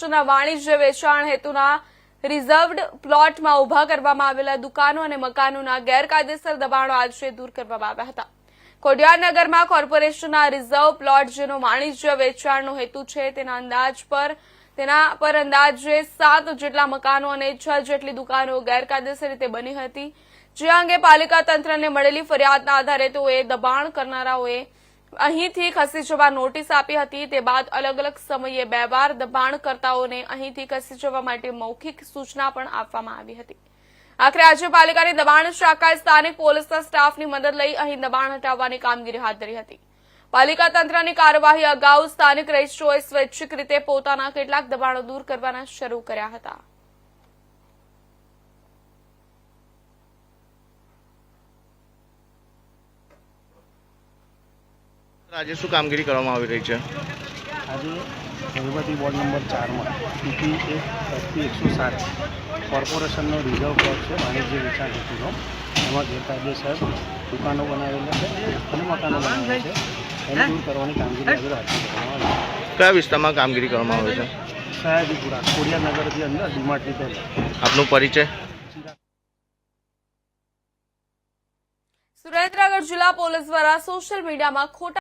વાણિજ્ય વેચાણ હેતુના રિઝર્વડ પ્લોટમાં ઉભા કરવામાં આવેલા દુકાનો અને મકાનોના ગેરકાયદેસર દબાણો આજે દૂર કરવામાં આવ્યા હતા। ખોડિયારનગરમાં કોર્પોરેશનના રિઝર્વ પ્લોટ જેનો વાણિજ્ય વેચાણનો હેતુ છે તેના પર અંદાજે 7 જેટલા મકાનો અને 6 જેટલી દુકાનો ગેરકાયદેસર રીતે બની હતી, જે અંગે પાલિકા તંત્રને મળેલી ફરિયાદના આધારે તેઓએ દબાણ કરનારાઓએ અહીંથી ખસી જવા નોટિસ આપી હતી। તે બાદ અલગ અલગ સમયે 2 વાર દબાણકર્તાઓને અહીંથી ખસી જવા માટે મૌખિક સૂચના પણ આપવામાં આવી હતી। આખરે આજે પાલિકાની દબાણ શાખાએ સ્થાનિક પોલીસના સ્ટાફની મદદ લઈ અહીં દબાણ હટાવવાની કામગીરી હાથ ધરી હતી। પાલિકા તંત્રની કાર્યવાહી અગાઉ સ્થાનિક રહીશોએ સ્વૈચ્છિક રીતે પોતાના કેટલાક દબાણો દૂર કરવાના શરૂ કર્યા હતા। આજે શું કામગીરી કરવામાં આવી રહી છે? આજે વહીવટી બોર્ડ નંબર 4 PP 107 કોર્પોરેશનનો રિઝર્વ પ્લોટ છે વાણિજ્ય વેચાણ હેતુનો। એમાં ગેરકાયદેસર દુકાનો બનાવેલા છે અને મકાનો બનાવેલા છે, એને દૂર કરવાની કામગીરી આગળ હાથ ધરવામાં આવી છે। કયા વિસ્તારમાં કામગીરી કરવામાં આવે છે? સયાજીપુરા ખોડિયારનગરથી અંદર ડીમાર્ટની પહેલાં। આપનો પરિચય? સુરેન્દ્રનગર જિલ્લા પોલીસ દ્વારા સોશિયલ મીડિયામાં ખોટા